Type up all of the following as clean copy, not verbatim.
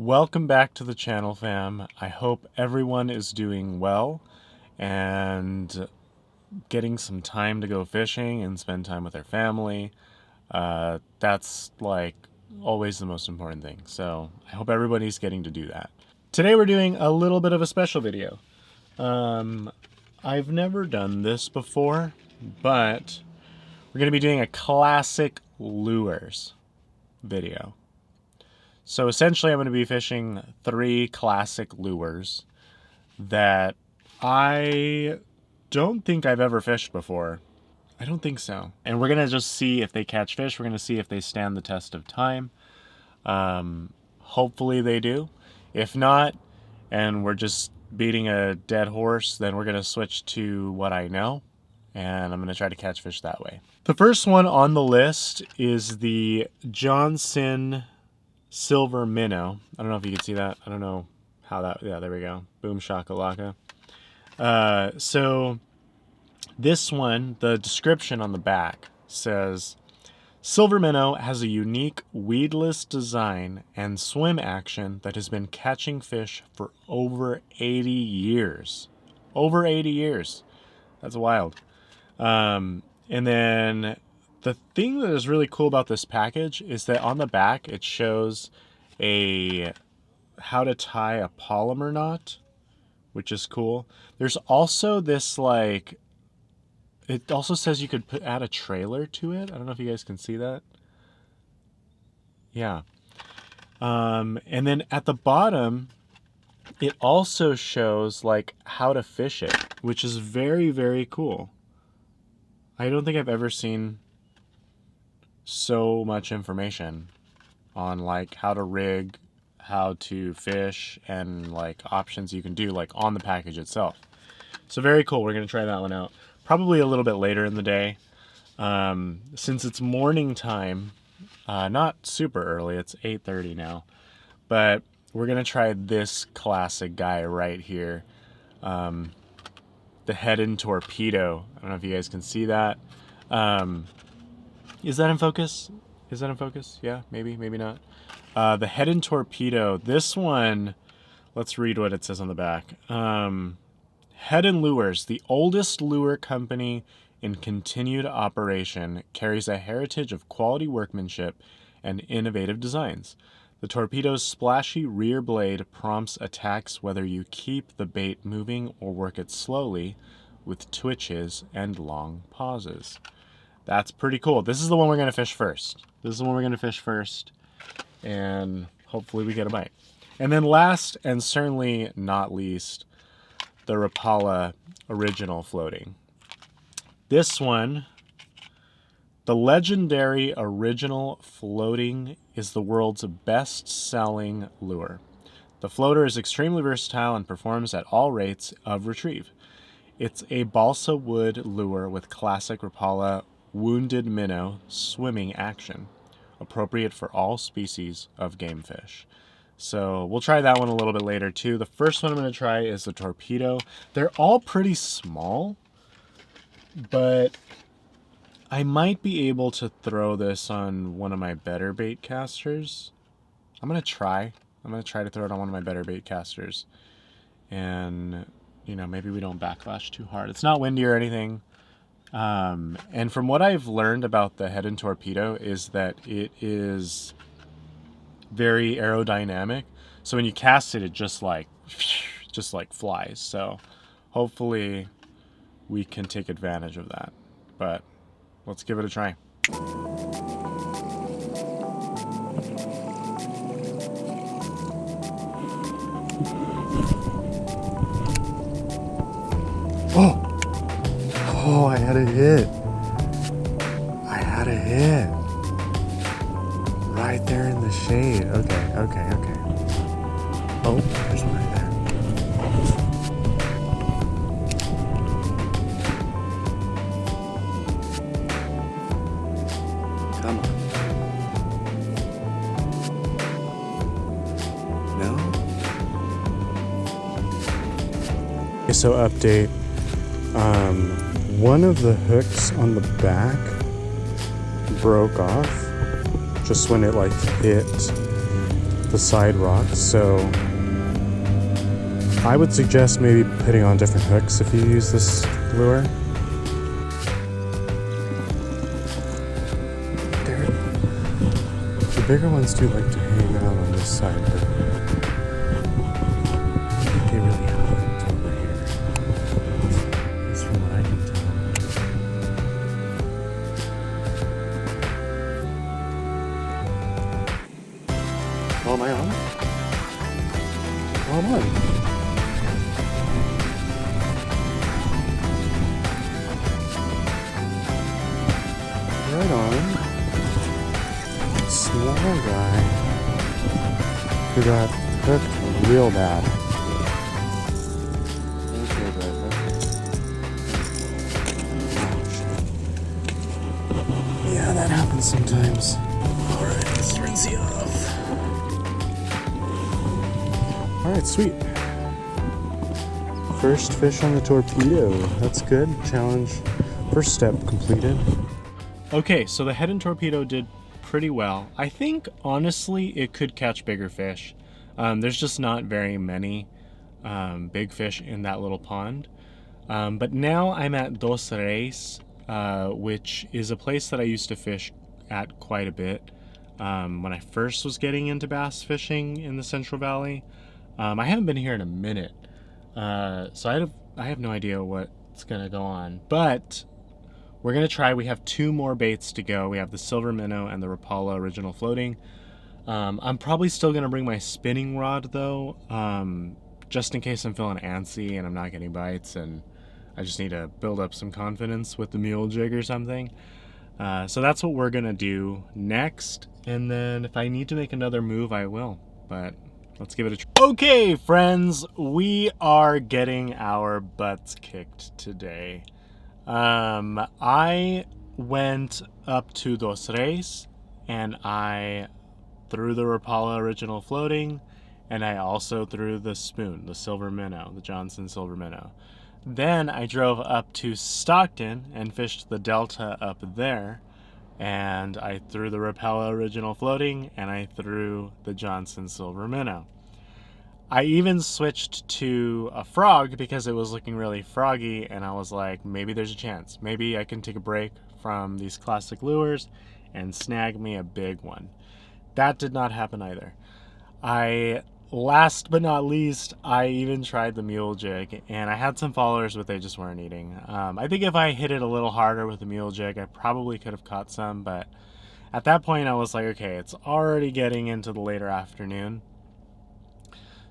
Welcome back to the channel, fam. I hope everyone is doing well and getting some time to go fishing and spend time with their family. That's like always the most important thing. So I hope everybody's getting to do that. Today we're doing a little bit of a special video. I've never done this before, but we're going to be doing a classic lures video. So essentially I'm going to be fishing 3 classic lures that I don't think I've ever fished before. I don't think so. And we're going to just see if they catch fish. We're going to see if they stand the test of time. Hopefully they do. If not, and we're just beating a dead horse, then we're going to switch to what I know. And I'm going to try to catch fish that way. The first one on the list is the Johnson Silver Minnow. I don't know if you can see that. I don't know how that, yeah, there we go. Boom shakalaka. So this one, the description on the back says, Silver Minnow has a unique weedless design and swim action that has been catching fish for over 80 years. Over 80 years. That's wild. And then the thing that is really cool about this package is that on the back it shows how to tie a polymer knot, which is cool. There's also this it also says you could add a trailer to it. I don't know if you guys can see that. Yeah. And then at the bottom, it also shows how to fish it, which is very, very cool. I don't think I've ever seen so much information on how to rig, how to fish, and options you can do on the package itself. So very cool. We're going to try that one out probably a little bit later in the day. Since it's morning time, not super early, it's 8:30 now, but we're going to try this classic guy right here. The Head-In Torpedo. I don't know if you guys can see that. Is that in focus? Is that in focus? Yeah, maybe, maybe not. The Head-In Torpedo. This one, let's read what it says on the back. Head-In Lures, the oldest lure company in continued operation, carries a heritage of quality workmanship and innovative designs. The torpedo's splashy rear blade prompts attacks whether you keep the bait moving or work it slowly with twitches and long pauses. That's pretty cool. This is the one we're going to fish first. This is the one we're going to fish first, and hopefully we get a bite. And then last, and certainly not least, the Rapala Original Floating. This one, the legendary Original Floating, is the world's best-selling lure. The floater is extremely versatile and performs at all rates of retrieve. It's a balsa wood lure with classic Rapala Wounded Minnow swimming action, appropriate for all species of game fish. So we'll try that one a little bit later too. The first one I'm going to try is the Torpedo. They're all pretty small, but I might be able to throw this on one of my better bait casters. I'm going to try to throw it on one of my better bait casters. And, maybe we don't backlash too hard. It's not windy or anything. And from what I've learned about the Head-In Torpedo is that it is very aerodynamic. So when you cast it, it just flies. So hopefully we can take advantage of that. But let's give it a try. Oh, I had a hit. I had a hit. Right there in the shade. Okay. Oh, there's one right there. Come on. No? Okay, so update. One of the hooks on the back broke off just when it hit the side rocks, so I would suggest maybe putting on different hooks if you use this lure. The bigger ones do like to hang out on this side, but they really hunt over here. At least from what I can tell. Oh, am I on? Oh, I'm on. Right on. Small guy who got hooked real bad. Okay, bud. Yeah, that happens sometimes. Alright, let's rinse you off. Alright, sweet. First fish on the torpedo. That's good. Challenge. First step completed. Okay, so the head and torpedo did pretty well. I think honestly it could catch bigger fish. There's just not very many big fish in that little pond. But now I'm at Dos Reis, which is a place that I used to fish at quite a bit when I first was getting into bass fishing in the Central Valley. I haven't been here in a minute, so I have no idea what's gonna go on, but we're going to try. We have 2 more baits to go. We have the silver minnow and the Rapala original floating. I'm probably still going to bring my spinning rod though, just in case I'm feeling antsy and I'm not getting bites and I just need to build up some confidence with the mule jig or something. So that's what we're going to do next. And then if I need to make another move, I will. But let's give it a try. Okay, friends, we are getting our butts kicked today. I went up to Dos Reis and I threw the Rapala original floating, and I also threw the spoon, the silver minnow, the Johnson silver minnow. Then I drove up to Stockton and fished the Delta up there, and I threw the Rapala original floating and I threw the Johnson silver minnow. I even switched to a frog because it was looking really froggy, and I was like, maybe there's a chance. Maybe I can take a break from these classic lures and snag me a big one. That did not happen either. Last but not least, I even tried the mule jig, and I had some followers, but they just weren't eating. I think if I hit it a little harder with the mule jig, I probably could have caught some, but at that point I was like, okay, it's already getting into the later afternoon.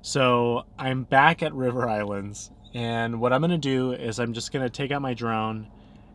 So I'm back at River Islands, and what I'm going to do is I'm just going to take out my drone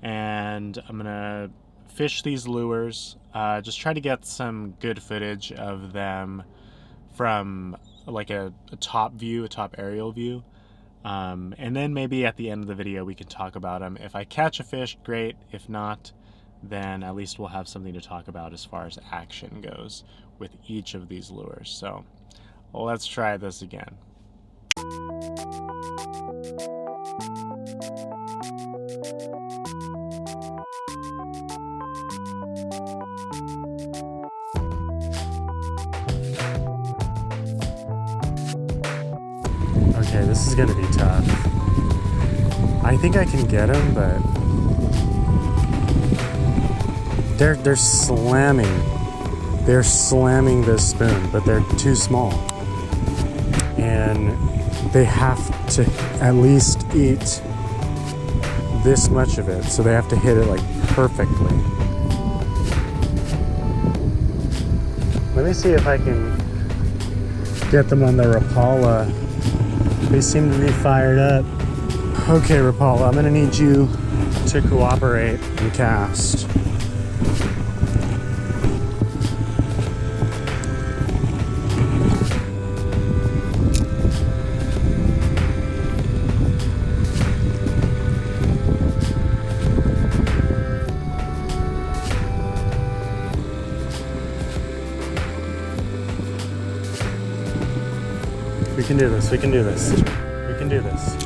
and I'm going to fish these lures, just try to get some good footage of them from like a top view, a top aerial view, and then maybe at the end of the video we can talk about them. If I catch a fish, great. If not, then at least we'll have something to talk about as far as action goes with each of these lures. So let's try this again. Okay, this is gonna be tough. I think I can get them, but they're slamming. They're slamming this spoon, but they're too small. And they have to at least eat this much of it, so they have to hit it like perfectly. Let me see if I can get them on the Rapala. They seem to be fired up. Okay, Rapala, I'm gonna need you to cooperate and cast. We can do this, we can do this. We can do this.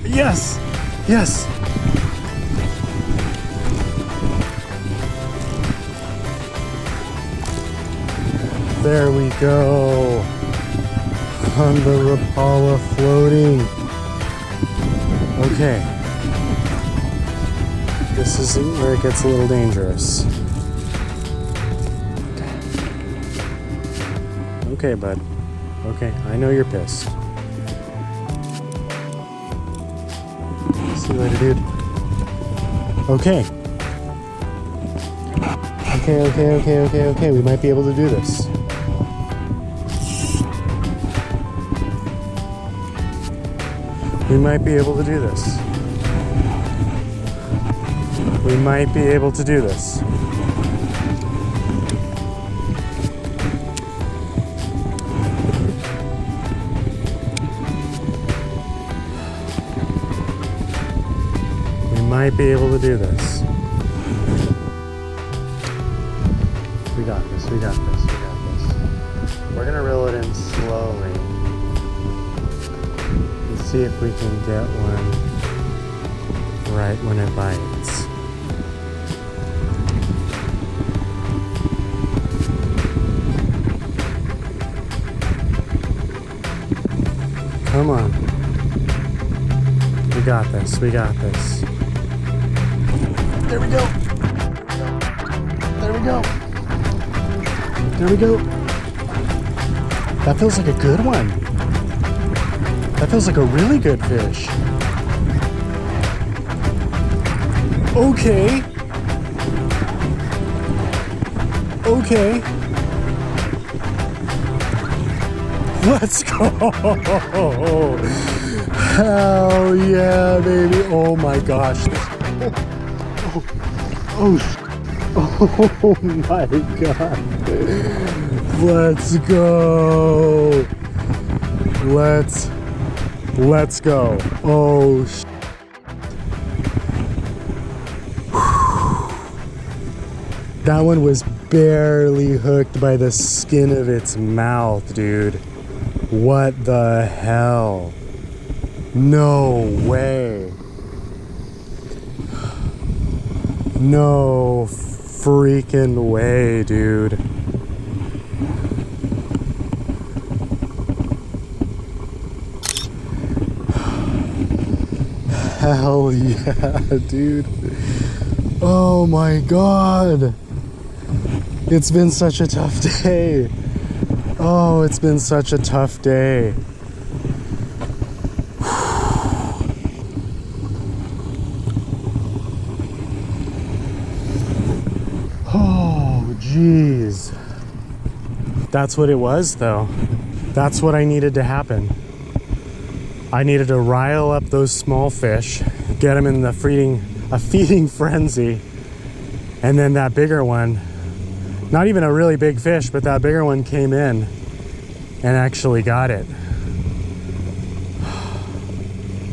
Yes! Yes! There we go. On the Rapala floating. Okay. This is where it gets a little dangerous. Okay, bud. Okay, I know you're pissed. See you later, dude. Okay. Okay. We might be able to do this. We might be able to do this. We might be able to do this. We might be able to do this. We got this, we got this, we got this. We're gonna reel it in slowly. And see if we can get one right when it bites. Come on. We got this, we got this. There we go. There we go. There we go. That feels like a good one. That feels like a really good fish. Okay. Okay. Let's go. Hell yeah, baby. Oh my gosh. Oh my god. Let's go. Let's go. Oh that one was barely hooked by the skin of its mouth, dude. What the hell? No way. No freaking way, dude. Hell yeah, dude. Oh my god. It's been such a tough day. Oh, it's been such a tough day. Oh, jeez. That's what it was, though. That's what I needed to happen. I needed to rile up those small fish, get them in a feeding frenzy, and then that bigger one, not even a really big fish, but that bigger one came in and actually got it.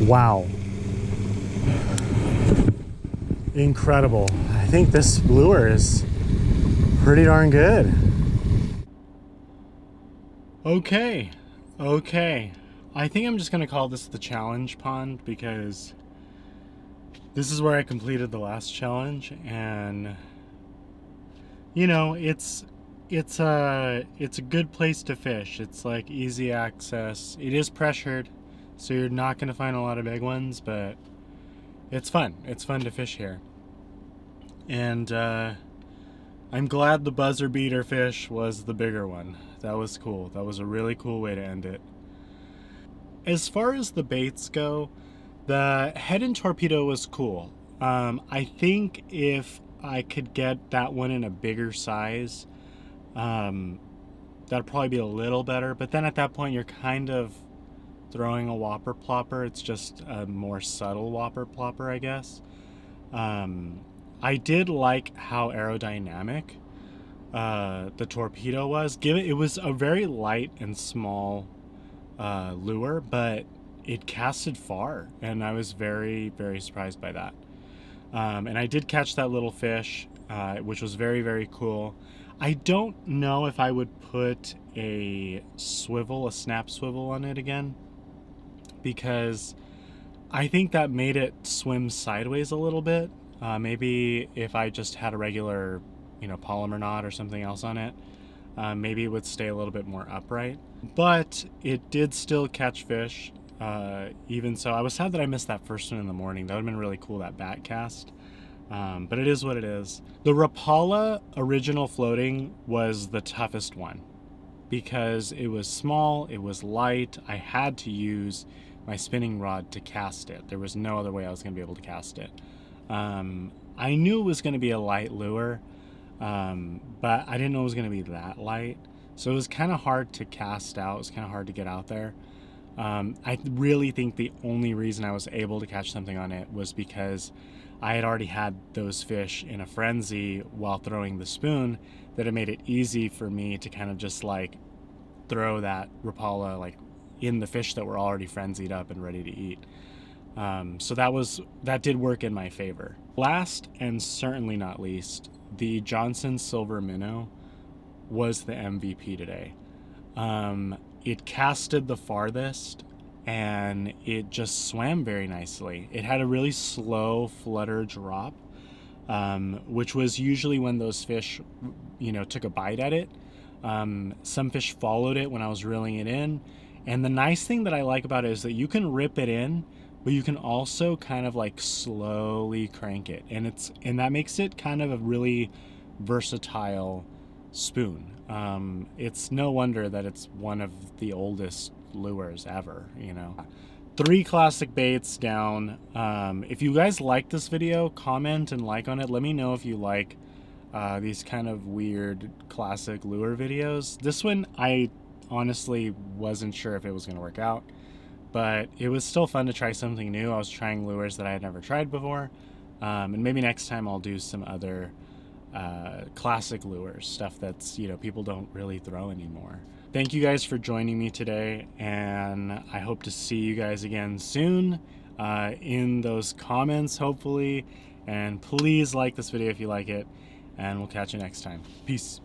Wow. Incredible. I think this lure is pretty darn good. Okay. I think I'm just gonna call this the challenge pond because this is where I completed the last challenge, and you know, it's a good place to fish. It's like easy access. It is pressured, so you're not gonna find a lot of big ones, but it's fun. It's fun to fish here. And I'm glad the buzzer beater fish was the bigger one. That was cool. That was a really cool way to end it. As far as the baits go, the head and torpedo was cool. I think if I could get that one in a bigger size, that'd probably be a little better. But then at that point, you're kind of throwing a whopper plopper. It's just a more subtle whopper plopper, I guess. I did like how aerodynamic the torpedo was. It was a very light and small lure, but it casted far, and I was very, very surprised by that. And I did catch that little fish, which was very, very cool. I don't know if I would put a snap swivel on it again, because I think that made it swim sideways a little bit. Maybe if I just had a regular, polymer knot or something else on it, maybe it would stay a little bit more upright. But it did still catch fish. Even so, I was sad that I missed that first one in the morning. That would have been really cool, that bat cast. But it is what it is. The Rapala original floating was the toughest one because it was small, it was light. I had to use my spinning rod to cast it. There was no other way I was going to be able to cast it. I knew it was going to be a light lure, but I didn't know it was going to be that light. So it was kind of hard to cast out. It was kind of hard to get out there. I really think the only reason I was able to catch something on it was because I had already had those fish in a frenzy while throwing the spoon, that it made it easy for me to kind of just like throw that Rapala like in the fish that were already frenzied up and ready to eat. So that did work in my favor. Last and certainly not least, the Johnson Silver Minnow was the MVP today. It casted the farthest and it just swam very nicely. It had a really slow flutter drop, which was usually when those fish, took a bite at it. Some fish followed it when I was reeling it in. And the nice thing that I like about it is that you can rip it in, but you can also kind of like slowly crank it. And that makes it kind of a really versatile spoon. It's no wonder that it's one of the oldest lures ever, 3 classic baits down. If you guys like this video, comment and like on it. Let me know if you like these kind of weird classic lure videos. This one, I honestly wasn't sure if it was going to work out, but it was still fun to try something new. I was trying lures that I had never tried before, and maybe next time I'll do some other classic lures, stuff that's people don't really throw anymore. Thank you guys for joining me today, and I hope to see you guys again soon in those comments, hopefully. And please like this video if you like it, and we'll catch you next time. Peace.